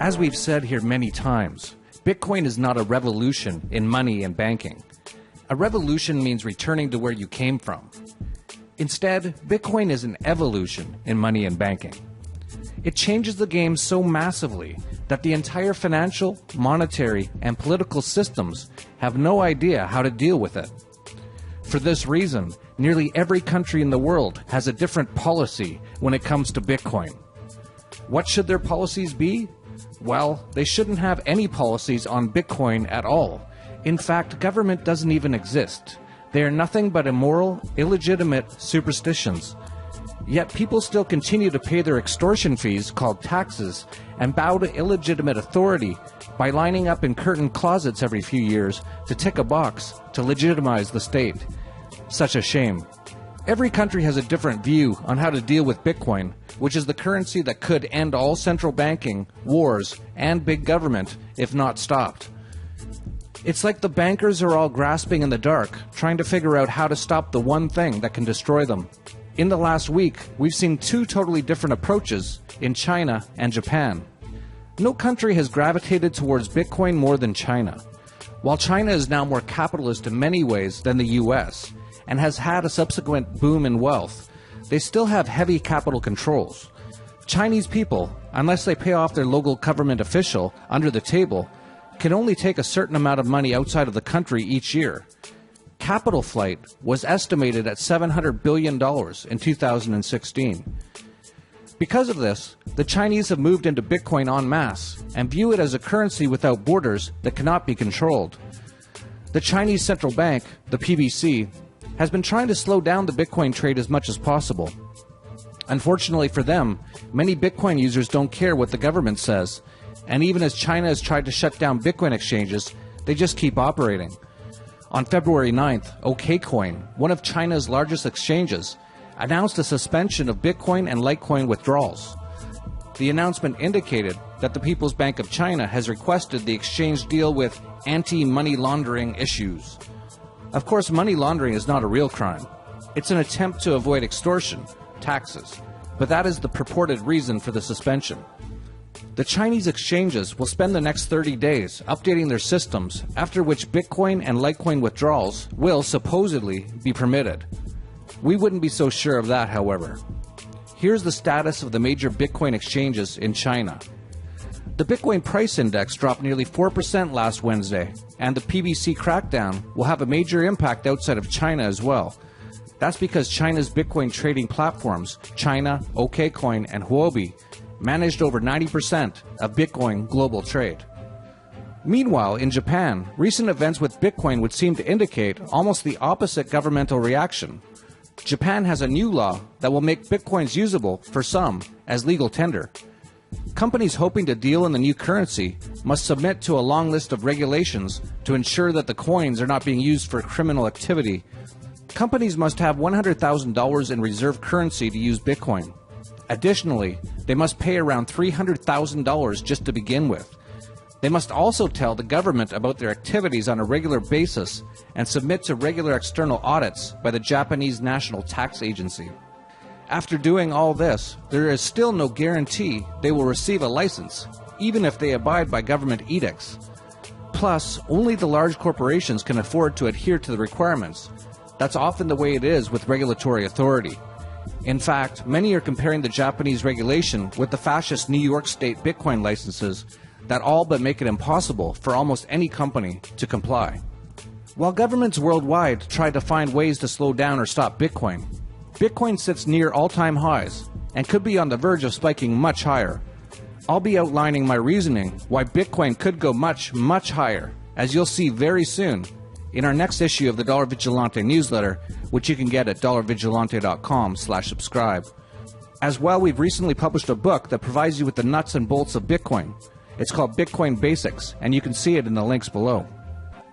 As we've said here many times, Bitcoin is not a revolution in money and banking. A revolution means returning to where you came from. Instead, Bitcoin is an evolution in money and banking. It changes the game so massively that the entire financial, monetary, and political systems have no idea how to deal with it. For this reason, nearly every country in the world has a different policy when it comes to Bitcoin. What should their policies be? Well, they shouldn't have any policies on Bitcoin at all. In fact, government doesn't even exist. They are nothing but immoral, illegitimate superstitions. Yet people still continue to pay their extortion fees called taxes and bow to illegitimate authority by lining up in curtain closets every few years to tick a box to legitimize the state. Such a shame. Every country has a different view on how to deal with Bitcoin, which is the currency that could end all central banking, wars, and big government if not stopped. It's like the bankers are all grasping in the dark, trying to figure out how to stop the one thing that can destroy them. In the last week, we've seen two totally different approaches in China and Japan. No country has gravitated towards Bitcoin more than China. While China is now more capitalist in many ways than the US, and has had a subsequent boom in wealth, they still have heavy capital controls. Chinese people, unless they pay off their local government official under the table, can only take a certain amount of money outside of the country each year. Capital flight was estimated at $700 billion in 2016. Because of this, the Chinese have moved into Bitcoin en masse and view it as a currency without borders that cannot be controlled. The Chinese Central Bank, the PBC, has been trying to slow down the Bitcoin trade as much as possible. Unfortunately for them, many Bitcoin users don't care what the government says, and even as China has tried to shut down Bitcoin exchanges, they just keep operating. On February 9th, OKCoin, one of China's largest exchanges, announced a suspension of Bitcoin and Litecoin withdrawals. The announcement indicated that the People's Bank of China has requested the exchange deal with anti-money laundering issues. Of course, money laundering is not a real crime. It's an attempt to avoid extortion, taxes, but that is the purported reason for the suspension. The Chinese exchanges will spend the next 30 days updating their systems, after which Bitcoin and Litecoin withdrawals will supposedly be permitted. We wouldn't be so sure of that, however. Here's the status of the major Bitcoin exchanges in China. The Bitcoin price index dropped nearly 4% last Wednesday, and the PBC crackdown will have a major impact outside of China as well. That's because China's Bitcoin trading platforms, China, OKCoin, and Huobi, managed over 90% of Bitcoin global trade. Meanwhile, in Japan, recent events with Bitcoin would seem to indicate almost the opposite governmental reaction. Japan has a new law that will make Bitcoins usable, for some, as legal tender. Companies hoping to deal in the new currency must submit to a long list of regulations to ensure that the coins are not being used for criminal activity. Companies must have $100,000 in reserve currency to use Bitcoin. Additionally, they must pay around $300,000 just to begin with. They must also tell the government about their activities on a regular basis and submit to regular external audits by the Japanese National Tax Agency. After doing all this, there is still no guarantee they will receive a license, even if they abide by government edicts. Plus, only the large corporations can afford to adhere to the requirements. That's often the way it is with regulatory authority. In fact, many are comparing the Japanese regulation with the fascist New York State Bitcoin licenses that all but make it impossible for almost any company to comply. While governments worldwide try to find ways to slow down or stop Bitcoin, Bitcoin sits near all-time highs and could be on the verge of spiking much higher. I'll be outlining my reasoning why Bitcoin could go much, much higher, as you'll see very soon in our next issue of the Dollar Vigilante newsletter, which you can get at dollarvigilante.com/subscribe. As well, we've recently published a book that provides you with the nuts and bolts of Bitcoin. It's called Bitcoin Basics, and you can see it in the links below.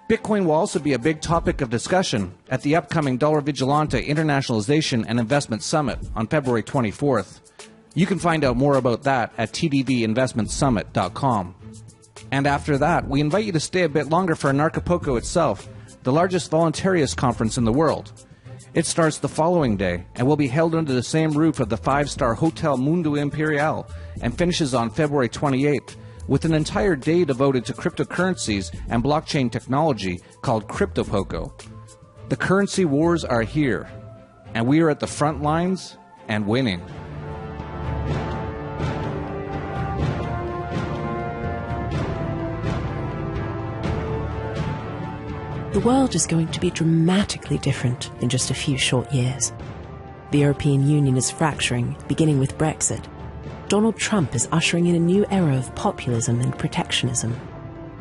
Bitcoin will also be a big topic of discussion at the upcoming Dollar Vigilante Internationalization and Investment Summit on February 24th. You can find out more about that at tdvinvestmentsummit.com. And after that, we invite you to stay a bit longer for Anarchapulco itself, the largest voluntarist conference in the world. It starts the following day and will be held under the same roof of the 5-star Hotel Mundo Imperial and finishes on February 28th with an entire day devoted to cryptocurrencies and blockchain technology called CryptoPoco. The currency wars are here, and we are at the front lines and winning. The world is going to be dramatically different in just a few short years. The European Union is fracturing, beginning with Brexit. Donald Trump is ushering in a new era of populism and protectionism.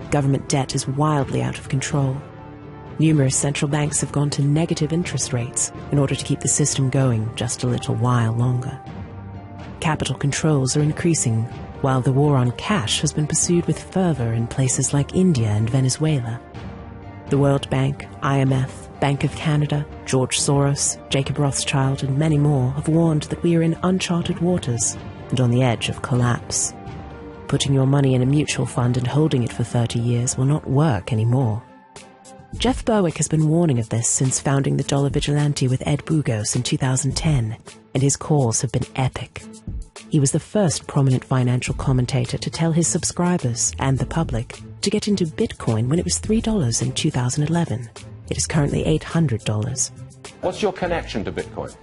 Government debt is wildly out of control. Numerous central banks have gone to negative interest rates in order to keep the system going just a little while longer. Capital controls are increasing, while the war on cash has been pursued with fervor in places like India and Venezuela. The World Bank, IMF, Bank of Canada, George Soros, Jacob Rothschild, and many more have warned that we are in uncharted waters and on the edge of collapse. Putting your money in a mutual fund and holding it for 30 years will not work anymore. Jeff Berwick has been warning of this since founding the Dollar Vigilante with Ed Bugos in 2010, and his calls have been epic. He was the first prominent financial commentator to tell his subscribers and the public to get into Bitcoin when it was $3 in 2011. It is currently $800. What's your connection to Bitcoin?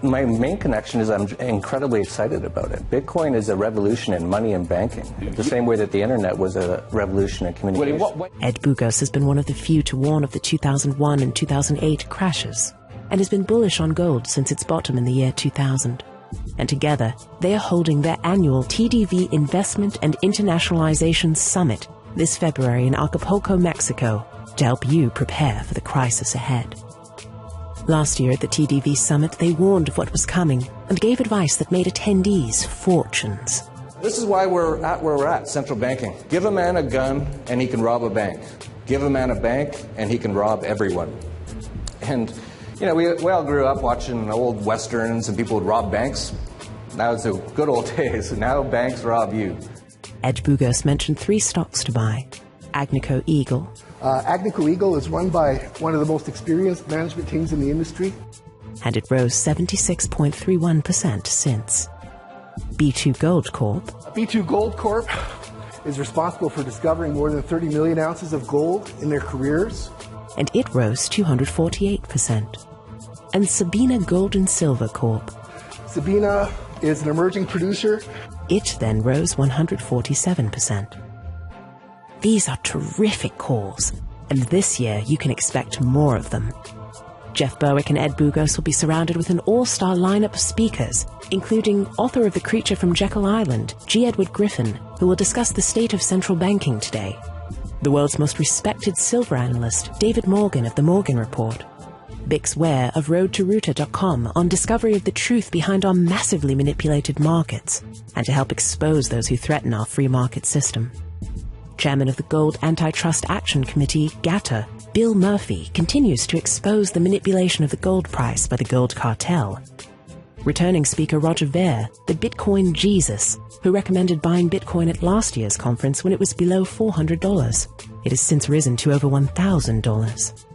My main connection is I'm incredibly excited about it. Bitcoin is a revolution in money and banking, the same way that the internet was a revolution in communication. Ed Bugos has been one of the few to warn of the 2001 and 2008 crashes, and has been bullish on gold since its bottom in the year 2000. And together, they are holding their annual TDV Investment and Internationalization Summit this February in Acapulco, Mexico, to help you prepare for the crisis ahead. Last year at the TDV Summit, they warned of what was coming and gave advice that made attendees fortunes. This is why we're at where we're at, central banking. Give a man a gun and he can rob a bank. Give a man a bank and he can rob everyone. And, you know, we all grew up watching old westerns and people would rob banks. Now it's the good old days. Now banks rob you. Ed Bugos mentioned 3 stocks to buy. Agnico Eagle. Agnico Eagle is run by one of the most experienced management teams in the industry. And it rose 76.31% since. B2 Gold Corp. B2 Gold Corp is responsible for discovering more than 30 million ounces of gold in their careers. And it rose 248%. And Sabina Gold and Silver Corp. Sabina is an emerging producer. It then rose 147%. These are terrific calls, and this year you can expect more of them. Jeff Berwick and Ed Bugos will be surrounded with an all-star lineup of speakers, including author of The Creature from Jekyll Island, G. Edward Griffin, who will discuss the state of central banking today. The world's most respected silver analyst, David Morgan of The Morgan Report. Bix Ware of RoadToRuta.com on discovery of the truth behind our massively manipulated markets, and to help expose those who threaten our free market system. Chairman of the Gold Antitrust Action Committee, GATA, Bill Murphy, continues to expose the manipulation of the gold price by the gold cartel. Returning speaker Roger Ver, the Bitcoin Jesus, who recommended buying Bitcoin at last year's conference when it was below $400. It has since risen to over $1,000.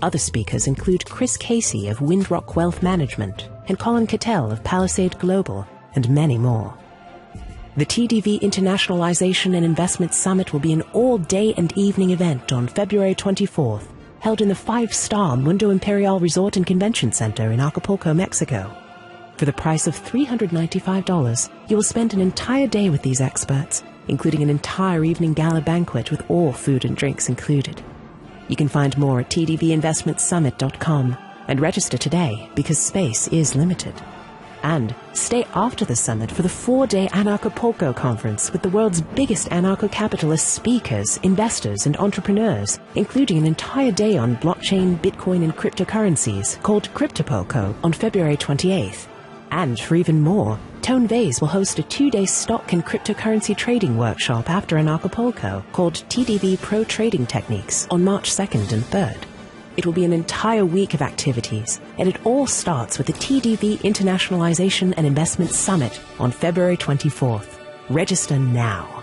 Other speakers include Chris Casey of Windrock Wealth Management and Colin Cattell of Palisade Global, and many more. The TDV Internationalization and Investment Summit will be an all-day and evening event on February 24th, held in the 5-star Mundo Imperial Resort and Convention Center in Acapulco, Mexico. For the price of $395, you will spend an entire day with these experts, including an entire evening gala banquet with all food and drinks included. You can find more at tdvinvestmentsummit.com and register today because space is limited. And stay after the summit for the 4-day Anarchapulco conference with the world's biggest anarcho-capitalist speakers, investors, and entrepreneurs, including an entire day on blockchain, Bitcoin, and cryptocurrencies called CryptoPoco on February 28th. And for even more, Tone Vase will host a 2-day stock and cryptocurrency trading workshop after Anarchapulco called TDV Pro Trading Techniques on March 2nd and 3rd. It will be an entire week of activities, and it all starts with the TDV Internationalization and Investment Summit on February 24th. Register now.